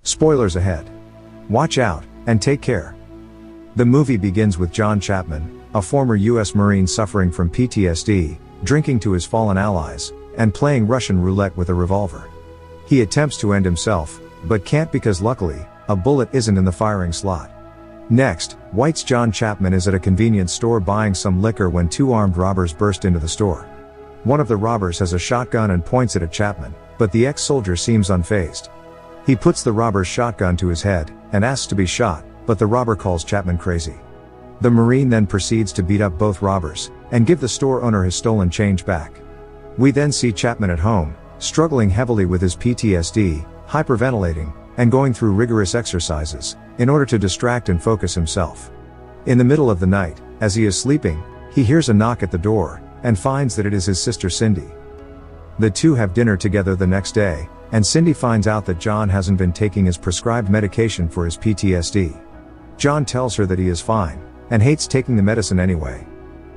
Spoilers ahead. Watch out, and take care. The movie begins with John Chapman, a former US Marine suffering from PTSD, drinking to his fallen allies, and playing Russian roulette with a revolver. He attempts to end himself, but can't because luckily, a bullet isn't in the firing slot. Next, White's John Chapman is at a convenience store buying some liquor when two armed robbers burst into the store. One of the robbers has a shotgun and points it at Chapman, but the ex-soldier seems unfazed. He puts the robber's shotgun to his head, and asks to be shot, but the robber calls Chapman crazy. The Marine then proceeds to beat up both robbers, and give the store owner his stolen change back. We then see Chapman at home, struggling heavily with his PTSD, hyperventilating, and going through rigorous exercises, in order to distract and focus himself. In the middle of the night, as he is sleeping, he hears a knock at the door, and finds that it is his sister Cindy. The two have dinner together the next day, and Cindy finds out that John hasn't been taking his prescribed medication for his PTSD. John tells her that he is fine, and hates taking the medicine anyway.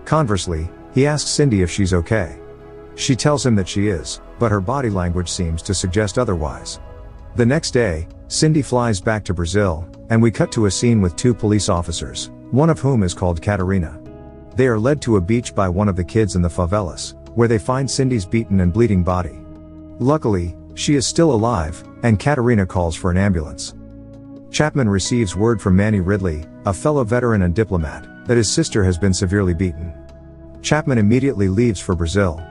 Conversely, he asks Cindy if she's okay. She tells him that she is, but her body language seems to suggest otherwise. The next day, Cindy flies back to Brazil, and we cut to a scene with two police officers, one of whom is called Catarina. They are led to a beach by one of the kids in the favelas, where they find Cindy's beaten and bleeding body. Luckily, she is still alive, and Catarina calls for an ambulance. Chapman receives word from Manny Ridley, a fellow veteran and diplomat, that his sister has been severely beaten. Chapman immediately leaves for Brazil.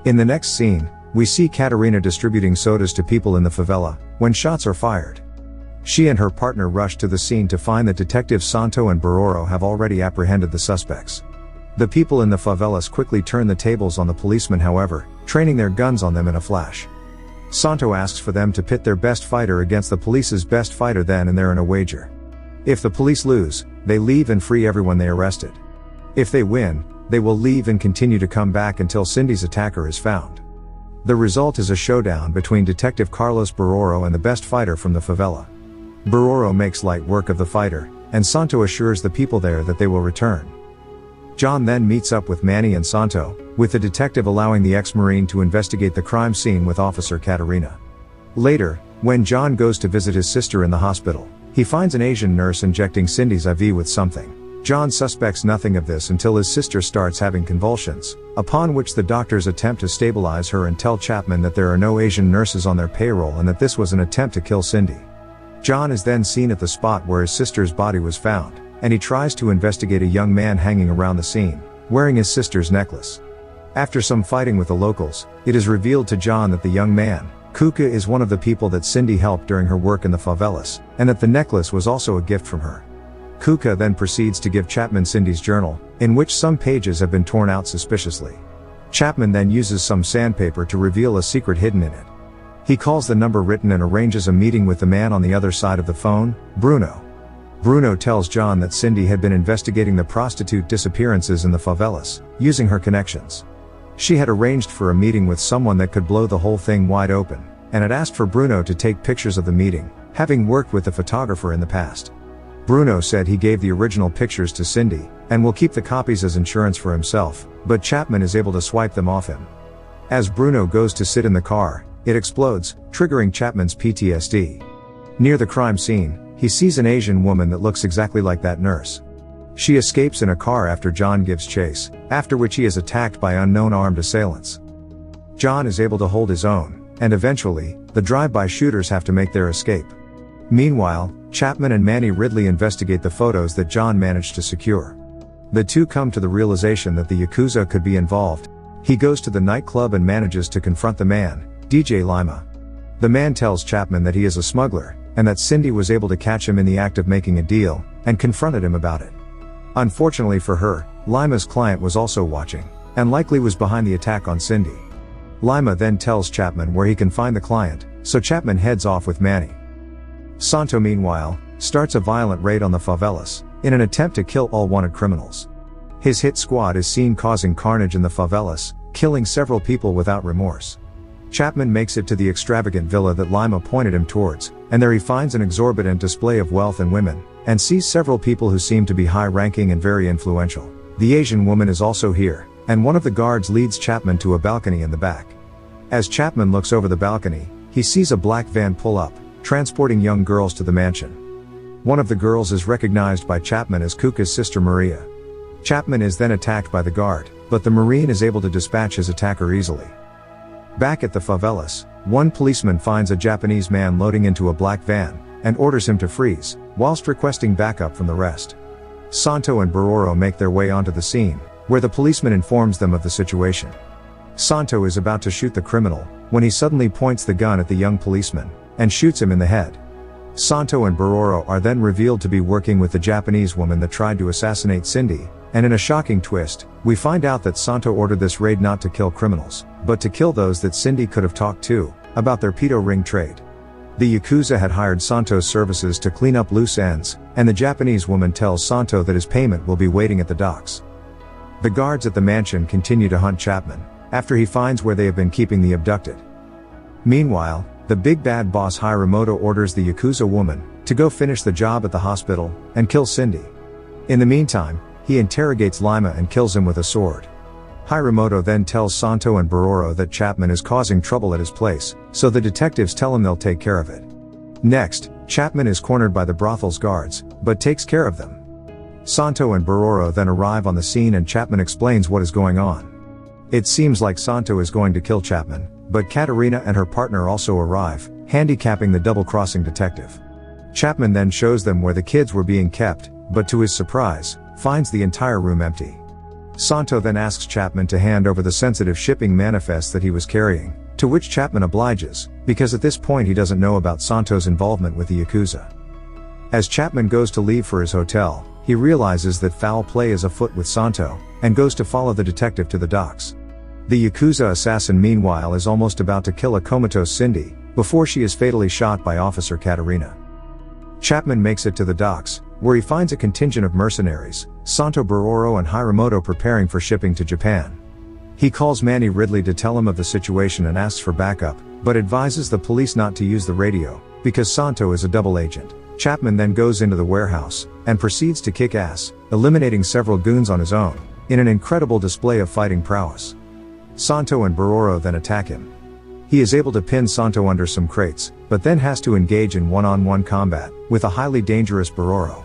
In the next scene, we see Catarina distributing sodas to people in the favela, when shots are fired. She and her partner rush to the scene to find that Detectives Santo and Baroro have already apprehended the suspects. The people in the favelas quickly turn the tables on the policemen, however, training their guns on them in a flash. Santo asks for them to pit their best fighter against the police's best fighter then and there in a wager. If the police lose, they leave and free everyone they arrested. If they win, they will leave and continue to come back until Cindy's attacker is found. The result is a showdown between Detective Carlos Baroro and the best fighter from the favela. Baroro makes light work of the fighter, and Santo assures the people there that they will return. John then meets up with Manny and Santo, with the detective allowing the ex-Marine to investigate the crime scene with Officer Catarina. Later, when John goes to visit his sister in the hospital, he finds an Asian nurse injecting Cindy's IV with something. John suspects nothing of this until his sister starts having convulsions, upon which the doctors attempt to stabilize her and tell Chapman that there are no Asian nurses on their payroll and that this was an attempt to kill Cindy. John is then seen at the spot where his sister's body was found, and he tries to investigate a young man hanging around the scene, wearing his sister's necklace. After some fighting with the locals, it is revealed to John that the young man, Kuka, is one of the people that Cindy helped during her work in the favelas, and that the necklace was also a gift from her. Kuka then proceeds to give Chapman Cindy's journal, in which some pages have been torn out suspiciously. Chapman then uses some sandpaper to reveal a secret hidden in it. He calls the number written and arranges a meeting with the man on the other side of the phone, Bruno. Bruno tells John that Cindy had been investigating the prostitute disappearances in the favelas, using her connections. She had arranged for a meeting with someone that could blow the whole thing wide open, and had asked for Bruno to take pictures of the meeting, having worked with the photographer in the past. Bruno said he gave the original pictures to Cindy, and will keep the copies as insurance for himself, but Chapman is able to swipe them off him. As Bruno goes to sit in the car, it explodes, triggering Chapman's PTSD. Near the crime scene, he sees an Asian woman that looks exactly like that nurse. She escapes in a car after John gives chase, after which he is attacked by unknown armed assailants. John is able to hold his own, and eventually, the drive-by shooters have to make their escape. Meanwhile, Chapman and Manny Ridley investigate the photos that John managed to secure. The two come to the realization that the Yakuza could be involved. He goes to the nightclub and manages to confront the man, DJ Lima. The man tells Chapman that he is a smuggler, and that Cindy was able to catch him in the act of making a deal, and confronted him about it. Unfortunately for her, Lima's client was also watching, and likely was behind the attack on Cindy. Lima then tells Chapman where he can find the client, so Chapman heads off with Manny. Santo, meanwhile, starts a violent raid on the favelas, in an attempt to kill all wanted criminals. His hit squad is seen causing carnage in the favelas, killing several people without remorse. Chapman makes it to the extravagant villa that Lima pointed him towards, and there he finds an exorbitant display of wealth and women, and sees several people who seem to be high-ranking and very influential. The Asian woman is also here, and one of the guards leads Chapman to a balcony in the back. As Chapman looks over the balcony, he sees a black van pull up, transporting young girls to the mansion. One of the girls is recognized by Chapman as Kuka's sister Maria. Chapman is then attacked by the guard, but the Marine is able to dispatch his attacker easily. Back at the favelas, one policeman finds a Japanese man loading into a black van, and orders him to freeze, whilst requesting backup from the rest. Santo and Baroro make their way onto the scene, where the policeman informs them of the situation. Santo is about to shoot the criminal, when he suddenly points the gun at the young policeman, and shoots him in the head. Santo and Baroro are then revealed to be working with the Japanese woman that tried to assassinate Cindy, and in a shocking twist, we find out that Santo ordered this raid not to kill criminals, but to kill those that Cindy could have talked to, about their pedo ring trade. The Yakuza had hired Santo's services to clean up loose ends, and the Japanese woman tells Santo that his payment will be waiting at the docks. The guards at the mansion continue to hunt Chapman, after he finds where they have been keeping the abducted. Meanwhile, the big bad boss Hiromoto orders the Yakuza woman to go finish the job at the hospital and kill Cindy. In the meantime, he interrogates Lima and kills him with a sword. Hiromoto then tells Santo and Baroro that Chapman is causing trouble at his place, so the detectives tell him they'll take care of it. Next, Chapman is cornered by the brothel's guards, but takes care of them. Santo and Baroro then arrive on the scene and Chapman explains what is going on. It seems like Santo is going to kill Chapman, but Katerina and her partner also arrive, handicapping the double-crossing detective. Chapman then shows them where the kids were being kept, but to his surprise, finds the entire room empty. Santo then asks Chapman to hand over the sensitive shipping manifest that he was carrying, to which Chapman obliges, because at this point he doesn't know about Santo's involvement with the Yakuza. As Chapman goes to leave for his hotel, he realizes that foul play is afoot with Santo, and goes to follow the detective to the docks. The Yakuza assassin meanwhile is almost about to kill a comatose Cindy, before she is fatally shot by Officer Katerina. Chapman makes it to the docks, where he finds a contingent of mercenaries, Santo, Baroro and Hiromoto preparing for shipping to Japan. He calls Manny Ridley to tell him of the situation and asks for backup, but advises the police not to use the radio, because Santo is a double agent. Chapman then goes into the warehouse, and proceeds to kick ass, eliminating several goons on his own, in an incredible display of fighting prowess. Santo and Baroro then attack him. He is able to pin Santo under some crates, but then has to engage in one-on-one combat, with a highly dangerous Baroro.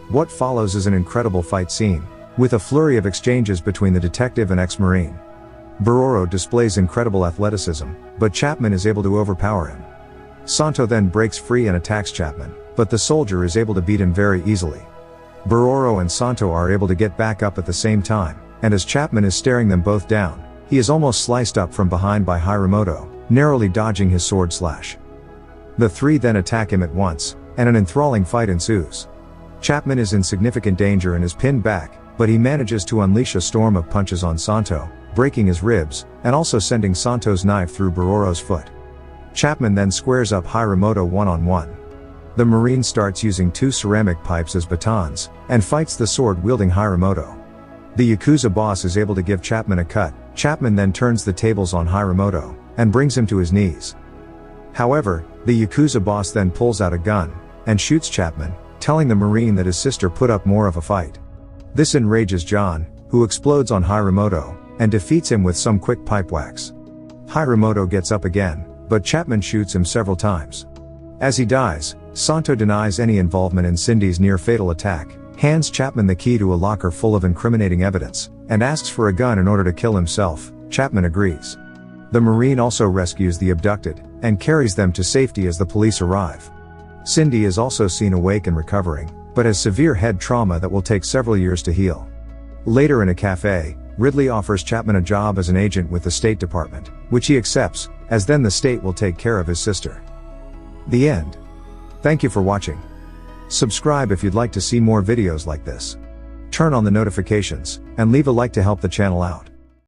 What follows is an incredible fight scene, with a flurry of exchanges between the detective and ex-Marine. Baroro displays incredible athleticism, but Chapman is able to overpower him. Santo then breaks free and attacks Chapman, but the soldier is able to beat him very easily. Baroro and Santo are able to get back up at the same time, and as Chapman is staring them both down, he is almost sliced up from behind by Hiromoto, narrowly dodging his sword slash. The three then attack him at once, and an enthralling fight ensues. Chapman is in significant danger and is pinned back, but he manages to unleash a storm of punches on Santo, breaking his ribs, and also sending Santo's knife through Baroro's foot. Chapman then squares up Hiromoto one-on-one. The Marine starts using two ceramic pipes as batons, and fights the sword-wielding Hiromoto. The Yakuza boss is able to give Chapman a cut. Chapman then turns the tables on Hiromoto, and brings him to his knees. However, the Yakuza boss then pulls out a gun, and shoots Chapman, telling the Marine that his sister put up more of a fight. This enrages John, who explodes on Hiromoto, and defeats him with some quick pipe whacks. Hiromoto gets up again, but Chapman shoots him several times. As he dies, Santo denies any involvement in Cindy's near-fatal attack, hands Chapman the key to a locker full of incriminating evidence, and asks for a gun in order to kill himself. Chapman agrees. The Marine also rescues the abducted, and carries them to safety as the police arrive. Cindy is also seen awake and recovering, but has severe head trauma that will take several years to heal. Later in a cafe, Ridley offers Chapman a job as an agent with the State Department, which he accepts, as then the state will take care of his sister. The end. Thank you for watching. Subscribe if you'd like to see more videos like this. Turn on the notifications, and leave a like to help the channel out.